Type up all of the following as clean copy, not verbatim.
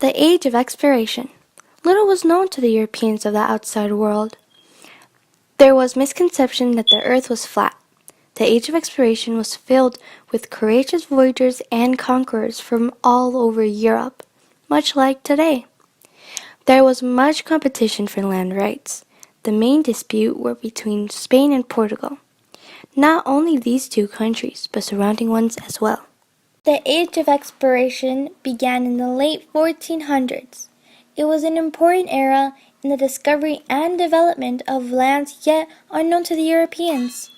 The Age of Exploration. Little was known to the Europeans of the outside world. There was misconception that the earth was flat. The Age of Exploration was filled with courageous voyagers and conquerors from all over Europe, much like today. There was much competition for land rights. The main dispute were between Spain and Portugal. Not only these two countries, but surrounding ones as well. The Age of Exploration began in the late 1400s. It was an important era in the discovery and development of lands yet unknown to the Europeans.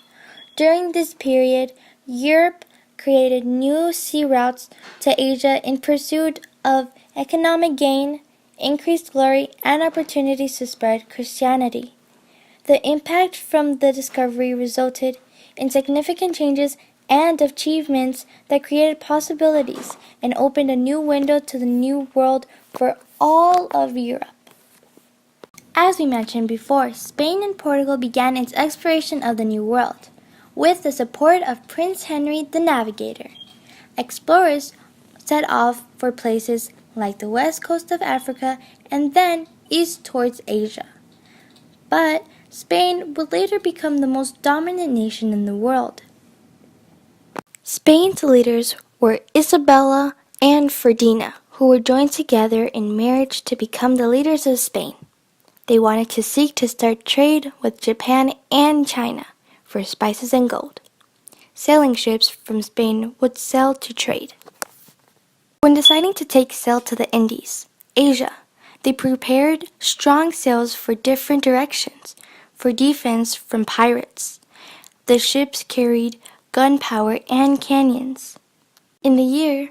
During this period, Europe created new sea routes to Asia in pursuit of economic gain, increased glory, and opportunities to spread Christianity. The impact from the discovery resulted in significant changes and achievements that created possibilities and opened a new window to the New World for all of Europe. As we mentioned before, Spain and Portugal began its exploration of the New World with the support of Prince Henry the Navigator. Explorers set off for places like the west coast of Africa and then east towards Asia. But Spain would later become the most dominant nation in the world. Spain's leaders were Isabella and Ferdinand, who were joined together in marriage to become the leaders of Spain. They wanted to seek to start trade with Japan and China for spices and gold. Sailing ships from Spain would sail to trade. When deciding to take sail to the Indies, Asia, they prepared strong sails for different directions, for defense from pirates. The ships carried gunpowder and cannons. In the year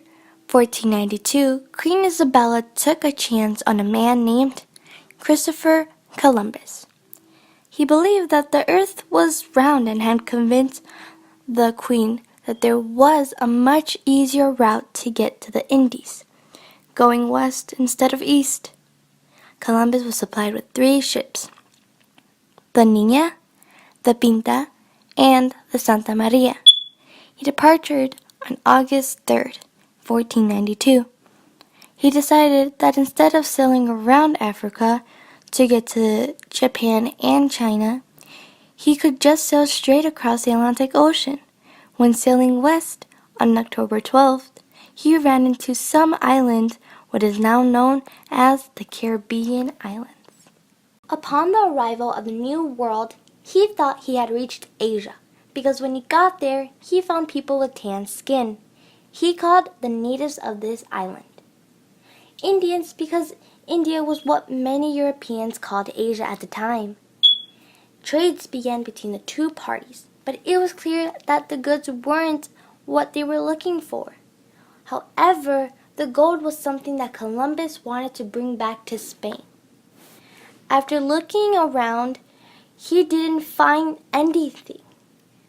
1492, Queen Isabella took a chance on a man named Christopher Columbus. He believed that the earth was round and had convinced the Queen that there was a much easier route to get to the Indies, going west instead of east. Columbus was supplied with 3 ships, the Niña, the Pinta, and the Santa Maria. He departed on August 3rd, 1492. He decided that instead of sailing around Africa to get to Japan and China, he could just sail straight across the Atlantic Ocean. When sailing west on October 12th, he ran into some island, what is now known as the Caribbean Islands. Upon the arrival of the New World, he thought he had reached Asia, because when he got there, he found people with tan skin. He called the natives of this island Indians because India was what many Europeans called Asia at the time. Trades began between the two parties, but it was clear that the goods weren't what they were looking for. However, the gold was something that Columbus wanted to bring back to Spain. After looking around, he didn't find anything.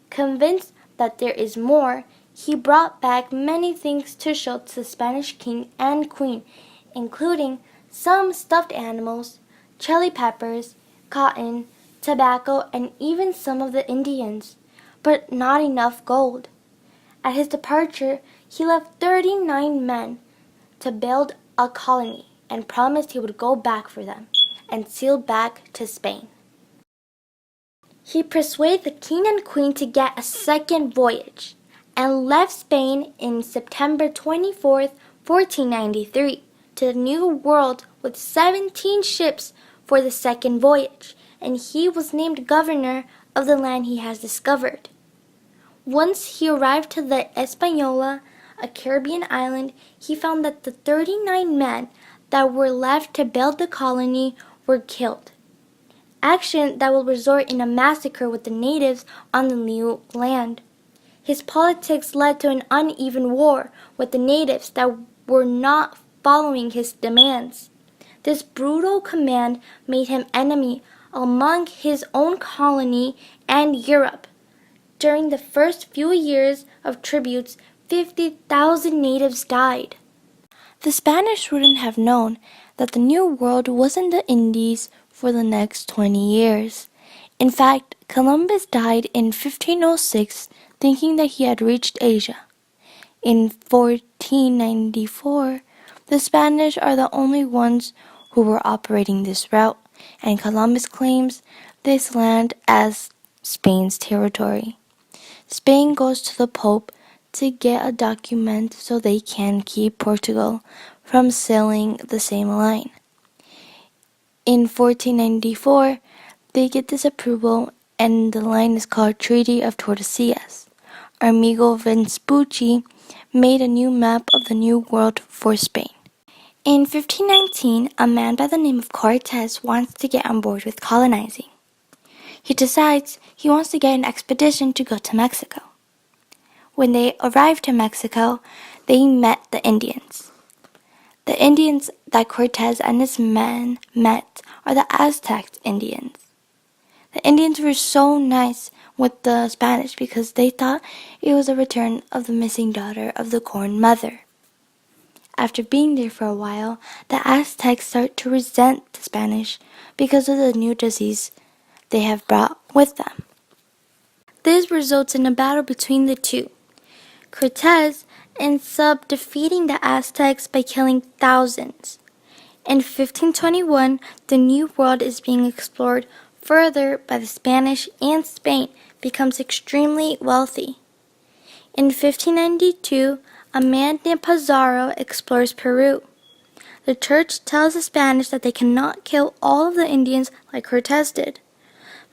Convinced that there is more, he brought back many things to show to the Spanish king and queen, including some stuffed animals, chili peppers, cotton, tobacco, and even some of the Indians, but not enough gold. At his departure, he left 39 men to build a colony and promised he would go back for them and sail back to Spain. He persuaded the king and queen to get a second voyage and left Spain in September 24th, 1493 to the New World with 17 ships for the second voyage, and he was named governor of the land he has discovered. Once he arrived to the Hispaniola, a Caribbean island, he found that the 39 men that were left to build the colony were killed. Action that will result in a massacre with the natives on the new land. His politics led to an uneven war with the natives that were not following his demands. This brutal command made him enemy among his own colony and Europe. During the first few years of tributes, 50,000 natives died. The Spanish wouldn't have known that the New World was in the Indies for the next 20 years. In fact, Columbus died in 1506 thinking that he had reached Asia. In 1494, The Spanish are the only ones who were operating this route, and Columbus claims this land as Spain's territory. Spain goes to the Pope to get a document so they can keep Portugal from sailing the same line. In 1494, they get this approval, and the line is called Treaty of Tordesillas. Amigo Vespucci made a new map of the New World for Spain. In 1519, a man by the name of Cortes wants to get on board with colonizing. He decides he wants to get an expedition to go to Mexico. When they arrived in Mexico, they met the Indians. The Indians that Cortes and his men met are the Aztec Indians. The Indians were so nice with the Spanish because they thought it was a return of the missing daughter of the Corn Mother. After being there for a while, the Aztecs start to resent the Spanish because of the new disease they have brought with them. This results in a battle between the two. Cortes ends up defeating the Aztecs by killing thousands. In 1521, the New World is being explored further by the Spanish, and Spain becomes extremely wealthy. In 1592, a man named Pizarro explores Peru. The church tells the Spanish that they cannot kill all of the Indians like Cortes did.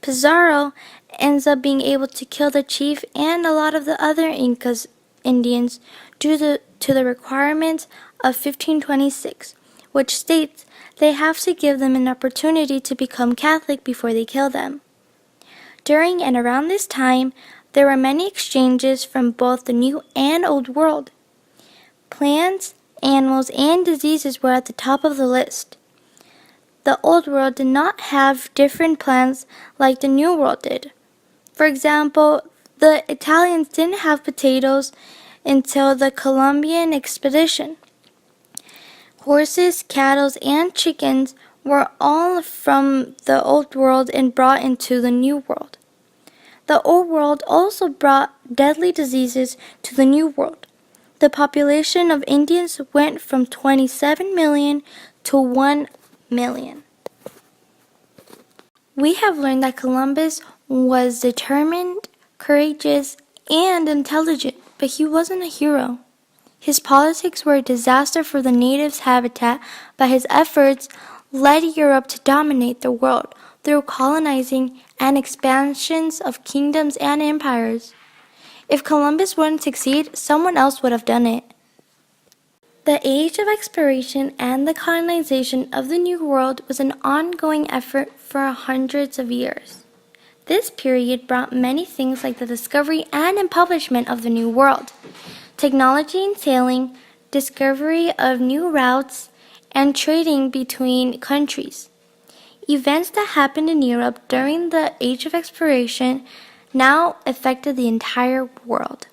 Pizarro ends up being able to kill the chief and a lot of the other Indians due to the requirement of 1526, which states they have to give them an opportunity to become Catholic before they kill them. During and around this time, there were many exchanges from both the New and Old World. Plants, animals, and diseases were at the top of the list. The Old World did not have different plants like the New World did. For example, the Italians didn't have potatoes until the Columbian expedition. Horses, cattle, and chickens were all from the Old World and brought into the New World. The Old World also brought deadly diseases to the New World. The population of Indians went from 27 million to 1 million. We have learned that Columbus was determined, courageous, and intelligent, but he wasn't a hero. His politics were a disaster for the natives' habitat, but his efforts led Europe to dominate the world through colonizing and expansions of kingdoms and empires. If Columbus wouldn't succeed, someone else would have done it. The Age of Exploration and the colonization of the New World was an ongoing effort for hundreds of years. This period brought many things like the discovery and establishment of the New World, technology in sailing, discovery of new routes, and trading between countries. Events that happened in Europe during the Age of Exploration now affected the entire world.